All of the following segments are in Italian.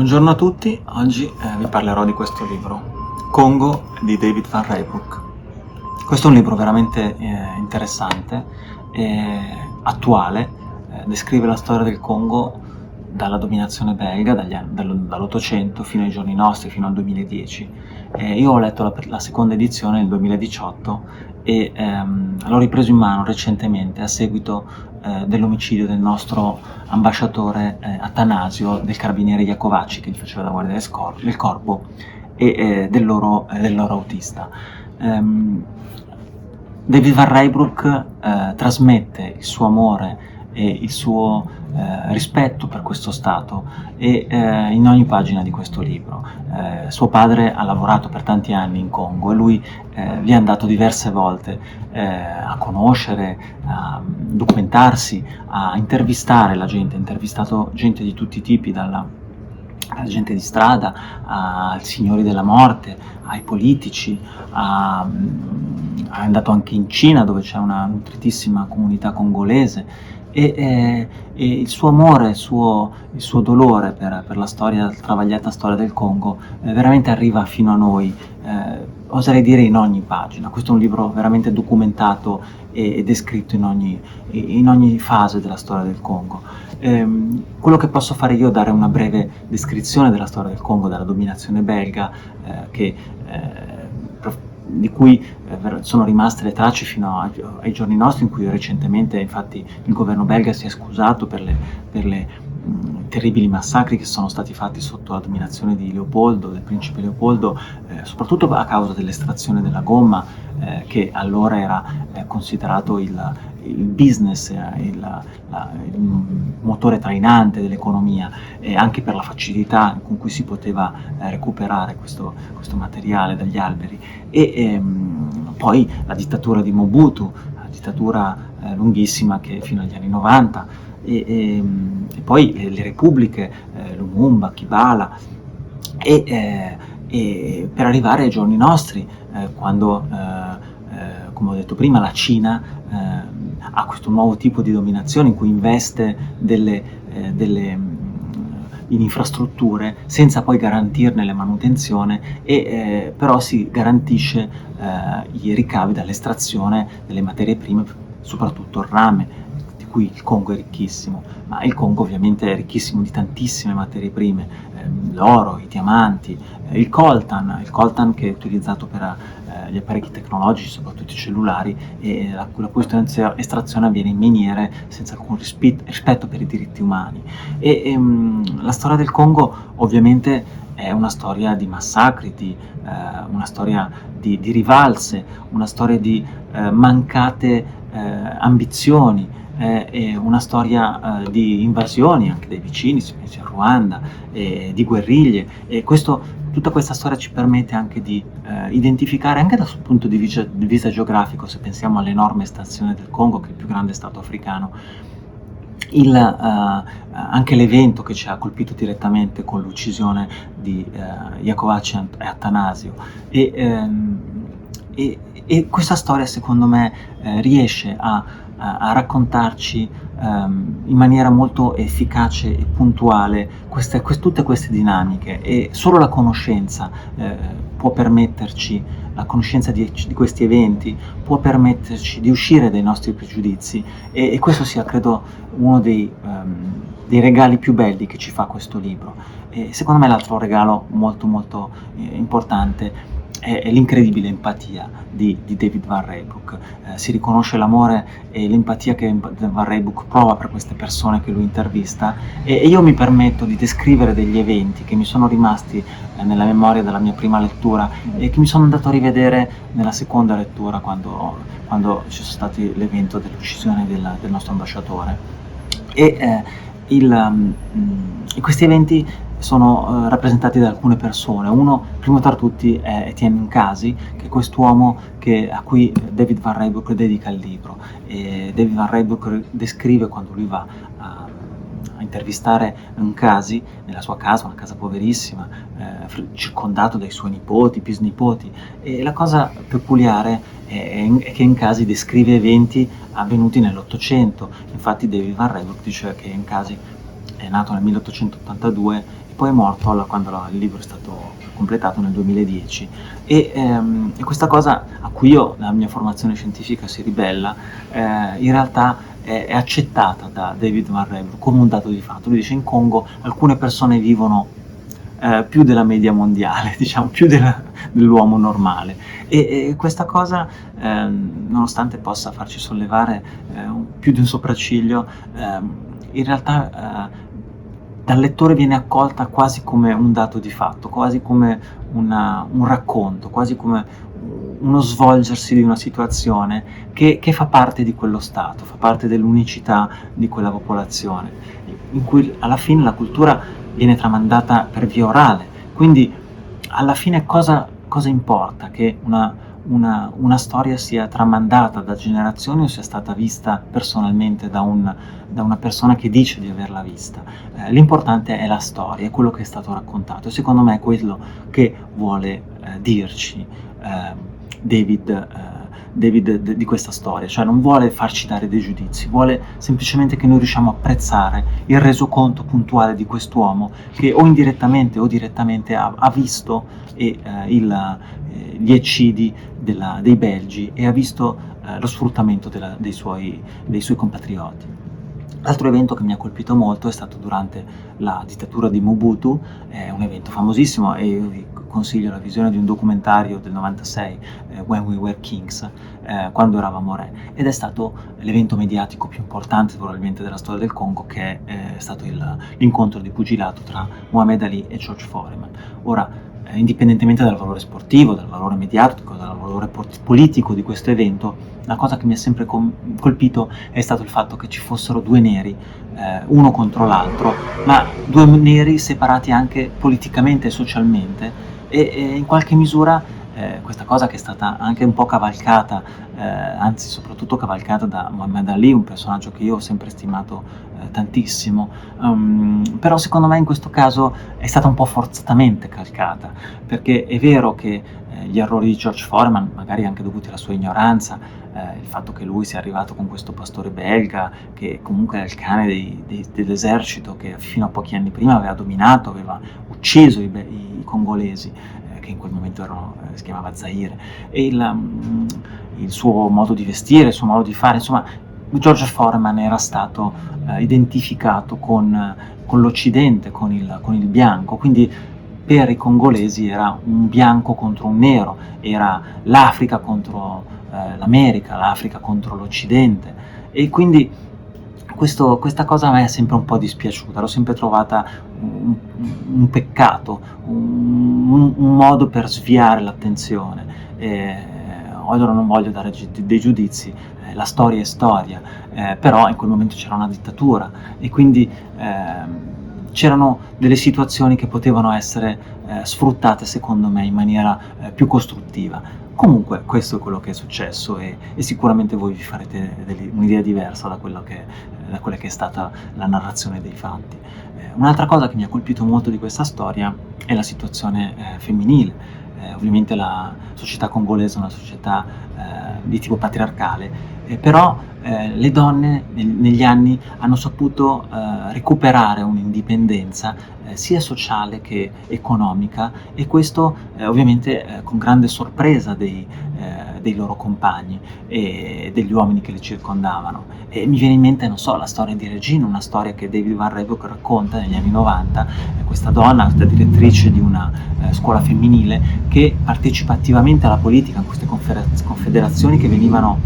Buongiorno a tutti, oggi vi parlerò di questo libro, Congo di David Van Rijbroek. Questo è un libro veramente interessante e attuale, descrive la storia del Congo dalla dominazione belga, dall'800 fino ai giorni nostri, fino al 2010. Io ho letto la seconda edizione nel 2018 e l'ho ripreso in mano recentemente a seguito dell'omicidio del nostro ambasciatore Attanasio, del carabiniere Iacovacci che gli faceva da guardia del corpo, e del loro autista. David Van Rijbroek trasmette il suo amore e il suo rispetto per questo Stato in ogni pagina di questo libro. Suo padre ha lavorato per tanti anni in Congo e lui vi è andato diverse volte a conoscere, a documentarsi, a intervistare la gente, ha intervistato gente di tutti i tipi, dalla gente di strada, ai signori della morte, ai politici, è andato anche in Cina dove c'è una nutritissima comunità congolese e il suo amore, il suo dolore per la travagliata storia del Congo veramente arriva fino a noi, oserei dire in ogni pagina. Questo è un libro veramente documentato e descritto in ogni fase della storia del Congo. Quello che posso fare io è dare una breve descrizione della storia del Congo, dalla dominazione belga, di cui sono rimaste le tracce fino ai giorni nostri, in cui recentemente infatti il governo belga si è scusato per le terribili massacri che sono stati fatti sotto la dominazione di Leopoldo, del principe Leopoldo, soprattutto a causa dell'estrazione della gomma, che allora era considerato il business, il motore trainante dell'economia, e anche per la facilità con cui si poteva recuperare questo materiale dagli alberi. Poi la dittatura di Mobutu, la dittatura lunghissima che fino agli anni 90, e poi le repubbliche, Lumumba, Kibala, e per arrivare ai giorni nostri, quando, come ho detto prima, la Cina ha questo nuovo tipo di dominazione in cui investe in infrastrutture senza poi garantirne la manutenzione, però si garantisce i ricavi dall'estrazione delle materie prime, soprattutto il rame, di cui il Congo è ricchissimo, ma il Congo ovviamente è ricchissimo di tantissime materie prime, l'oro, i diamanti, il coltan che è utilizzato per gli apparecchi tecnologici, soprattutto i cellulari, e la cui estrazione avviene in miniere senza alcun rispetto per i diritti umani. La storia del Congo ovviamente è una storia di massacri, una storia di rivalse, una storia di mancate ambizioni, è una storia di invasioni anche dai vicini, si pensi al Ruanda, di guerriglie, e tutta questa storia ci permette anche di identificare, anche dal punto di vista geografico, se pensiamo all'enorme estensione del Congo, che è il più grande stato africano, anche l'evento che ci ha colpito direttamente con l'uccisione di Iacovacci e Attanasio. E questa storia, secondo me, riesce a raccontarci in maniera molto efficace e puntuale tutte queste dinamiche, e solo la conoscenza può permetterci, la conoscenza di questi eventi può permetterci di uscire dai nostri pregiudizi, e questo sia, credo, uno dei regali più belli che ci fa questo libro. E secondo me l'altro regalo molto molto importante è l'incredibile empatia di David Van Rijbroek. Si riconosce l'amore e l'empatia che Van Rijbroek prova per queste persone che lui intervista, e io mi permetto di descrivere degli eventi che mi sono rimasti nella memoria dalla mia prima lettura e che mi sono andato a rivedere nella seconda lettura quando c'è stato l'evento dell'uccisione del nostro ambasciatore. E questi eventi sono rappresentati da alcune persone. Uno, primo tra tutti, è Etienne Nkasi, che è quest'uomo a cui David Van Rijbroek dedica il libro. E David Van Rijbroek descrive quando lui va a intervistare Nkasi nella sua casa, una casa poverissima, circondato dai suoi nipoti, bisnipoti, e la cosa peculiare è che Nkasi descrive eventi avvenuti nell'800. Infatti David Van Rijbroek dice che Nkasi è nato nel 1882 poi è morto quando il libro è stato completato nel 2010 e questa cosa a cui io, la mia formazione scientifica si ribella, in realtà è accettata da David Van Rebbe come un dato di fatto. Lui dice: in Congo alcune persone vivono più della media mondiale, diciamo, più dell'uomo normale. E questa cosa, nonostante possa farci sollevare più di un sopracciglio, in realtà dal lettore viene accolta quasi come un dato di fatto, quasi come un racconto, quasi come uno svolgersi di una situazione che fa parte di quello stato, fa parte dell'unicità di quella popolazione, in cui alla fine la cultura viene tramandata per via orale. Quindi alla fine cosa importa che una storia sia tramandata da generazioni o sia stata vista personalmente da una persona che dice di averla vista? L'importante è la storia, è quello che è stato raccontato, e secondo me è quello che vuole dirci David di questa storia, cioè non vuole farci dare dei giudizi, vuole semplicemente che noi riusciamo a apprezzare il resoconto puntuale di quest'uomo che o indirettamente o direttamente ha visto gli eccidi dei belgi e ha visto lo sfruttamento dei suoi compatrioti. L'altro evento che mi ha colpito molto è stato durante la dittatura di Mobutu, è un evento famosissimo e io vi consiglio la visione di un documentario del 96, When We Were Kings, quando eravamo re, ed è stato l'evento mediatico più importante probabilmente della storia del Congo, che è stato l'incontro di pugilato tra Muhammad Ali e George Foreman. Ora, indipendentemente dal valore sportivo, dal valore mediatico, dal valore politico di questo evento, la cosa che mi ha sempre colpito è stato il fatto che ci fossero due neri, uno contro l'altro, ma due neri separati anche politicamente e socialmente, e in qualche misura questa cosa, che è stata anche un po' cavalcata, anzi soprattutto cavalcata da Muhammad Ali, un personaggio che io ho sempre stimato tantissimo, però secondo me in questo caso è stata un po' forzatamente calcata, perché è vero che gli errori di George Foreman, magari anche dovuti alla sua ignoranza, il fatto che lui sia arrivato con questo pastore belga, che comunque era il cane dell'esercito, che fino a pochi anni prima aveva dominato, aveva ucciso i congolesi, che in quel momento si chiamava Zaire, e il suo modo di vestire, il suo modo di fare, insomma, George Foreman era stato identificato con l'Occidente, con il bianco, quindi per i congolesi era un bianco contro un nero, era l'Africa contro l'America, l'Africa contro l'Occidente, e quindi questa cosa a me è sempre un po' dispiaciuta, l'ho sempre trovata un peccato, un modo per sviare l'attenzione. Allora non voglio dare dei giudizi, la storia è storia, però in quel momento c'era una dittatura e quindi c'erano delle situazioni che potevano essere sfruttate, secondo me, in maniera più costruttiva. Comunque questo è quello che è successo e sicuramente voi vi farete un'idea diversa da quella che è stata la narrazione dei fatti. Un'altra cosa che mi ha colpito molto di questa storia è la situazione femminile. Ovviamente la società congolese è una società di tipo patriarcale, però le donne negli anni hanno saputo recuperare un'indipendenza sia sociale che economica, e questo ovviamente con grande sorpresa dei loro compagni e degli uomini che le circondavano. E mi viene in mente, non so, la storia di Regina, una storia che David Van Rebbe racconta negli anni 90, questa donna, questa direttrice di una scuola femminile, che partecipa attivamente alla politica in queste confederazioni che venivano,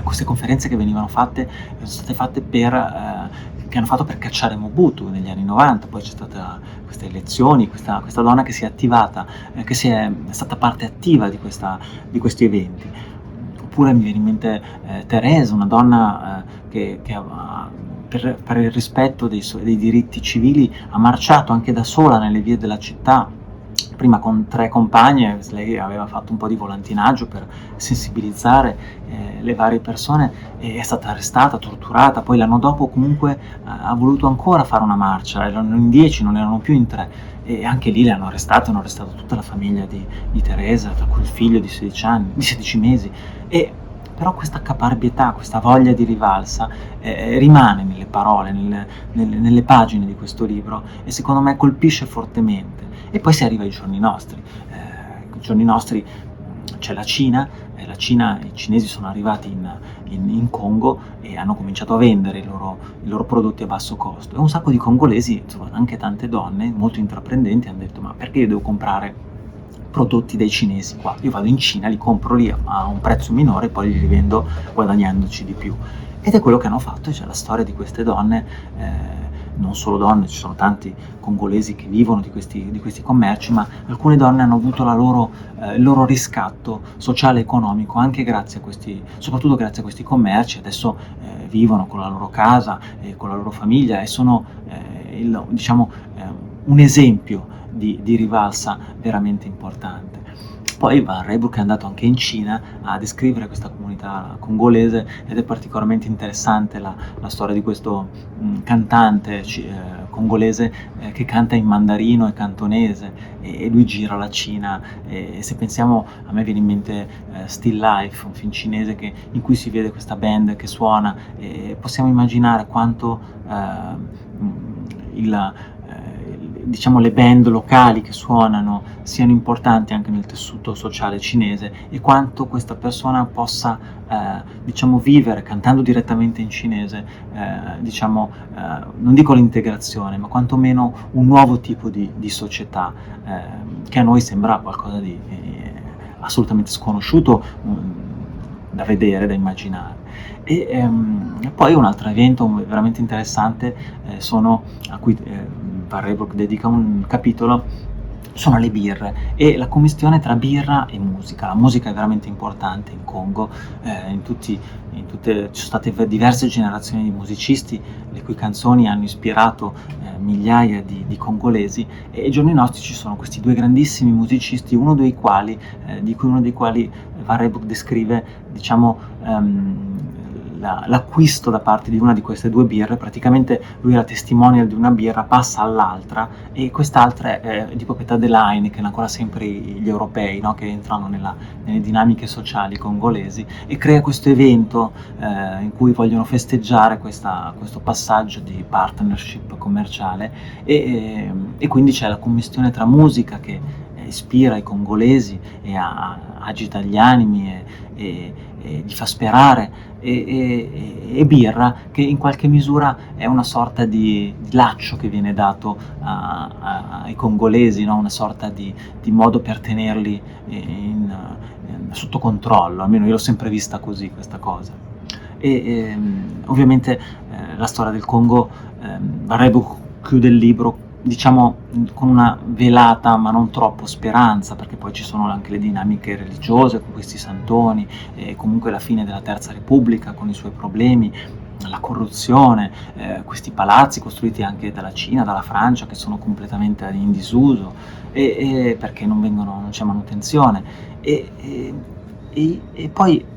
queste conferenze che venivano fatte, sono state fatte che hanno fatto per cacciare Mobutu negli anni 90, poi c'è stata queste elezioni, questa donna che si è attivata, che è stata parte attiva di questi eventi. Oppure mi viene in mente Teresa, una donna che per il rispetto dei diritti civili ha marciato anche da sola nelle vie della città, prima con 3 compagne. Lei aveva fatto un po' di volantinaggio per sensibilizzare le varie persone, e è stata arrestata, torturata. Poi l'anno dopo comunque ha voluto ancora fare una marcia, erano in 10, non erano più in 3, e anche lì le hanno arrestato tutta la famiglia di Teresa, tra cui il figlio di 16 mesi, e però questa caparbietà, questa voglia di rivalsa rimane nelle parole, nelle pagine di questo libro, e secondo me colpisce fortemente. E poi si arriva ai giorni nostri. I giorni nostri c'è la Cina, i cinesi sono arrivati in Congo e hanno cominciato a vendere i loro prodotti a basso costo, e un sacco di congolesi, insomma, anche tante donne molto intraprendenti, hanno detto: ma perché io devo comprare prodotti dai cinesi qua? Io vado in Cina, li compro lì a un prezzo minore e poi li rivendo guadagnandoci di più. Ed è quello che hanno fatto. C'è la storia di queste donne, non solo donne, ci sono tanti congolesi che vivono di questi commerci, ma alcune donne hanno avuto il loro riscatto sociale e economico anche soprattutto grazie a questi commerci. Adesso vivono con la loro casa, con la loro famiglia, e sono diciamo, un esempio di rivalsa veramente importante. Poi Van Riebeck è andato anche in Cina a descrivere questa comunità congolese, ed è particolarmente interessante la storia di questo cantante congolese che canta in mandarino e cantonese, e lui gira la Cina, e se pensiamo, a me viene in mente Still Life, un film cinese in cui si vede questa band che suona, e possiamo immaginare quanto diciamo, le band locali che suonano siano importanti anche nel tessuto sociale cinese, e quanto questa persona possa diciamo, vivere cantando direttamente in cinese, diciamo, non dico l'integrazione, ma quantomeno un nuovo tipo di società, che a noi sembra qualcosa di assolutamente sconosciuto, da vedere, da immaginare. E poi un altro evento veramente interessante, a cui Van Riebeck dedica un capitolo, sono le birre e la commistione tra birra e musica. La musica è veramente importante in Congo, ci sono state diverse generazioni di musicisti, le cui canzoni hanno ispirato migliaia di congolesi, e ai giorni nostri ci sono questi due grandissimi musicisti, di cui uno dei quali Van Riebeck descrive, diciamo, l'acquisto da parte di una di queste due birre. Praticamente lui era testimonial di una birra, passa all'altra, e quest'altra è di proprietà dell'Heineken, ancora sempre gli europei, no? Che entrano nelle dinamiche sociali congolesi, e crea questo evento in cui vogliono festeggiare questo passaggio di partnership commerciale, e quindi c'è la commistione tra musica che ispira i congolesi e agita gli animi e li fa sperare, e birra, che in qualche misura è una sorta di laccio che viene dato ai congolesi, no? Una sorta di modo per tenerli sotto controllo, almeno io l'ho sempre vista così questa cosa. Ovviamente la storia del Congo, Van Riebeck chiude il libro, diciamo, con una velata ma non troppo speranza, perché poi ci sono anche le dinamiche religiose con questi santoni, e comunque la fine della Terza Repubblica con i suoi problemi, la corruzione, questi palazzi costruiti anche dalla Cina, dalla Francia, che sono completamente in disuso, perché non c'è manutenzione, e poi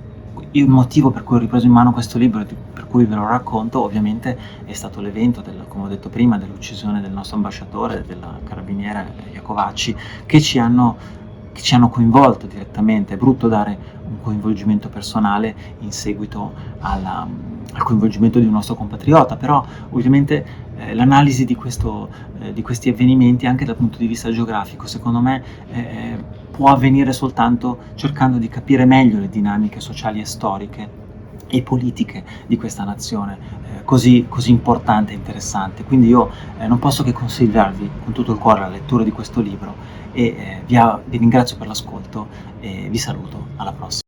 il motivo per cui ho ripreso in mano questo libro, per cui ve lo racconto, ovviamente è stato l'evento, come ho detto prima, dell'uccisione del nostro ambasciatore, della carabiniera Iacovacci, che ci hanno coinvolto direttamente. È brutto dare un coinvolgimento personale in seguito al coinvolgimento di un nostro compatriota, però ovviamente l'analisi di questi avvenimenti, anche dal punto di vista geografico, secondo me può avvenire soltanto cercando di capire meglio le dinamiche sociali e storiche e politiche di questa nazione così importante e interessante. Quindi io non posso che consigliarvi con tutto il cuore la lettura di questo libro, e vi ringrazio per l'ascolto e vi saluto. Alla prossima.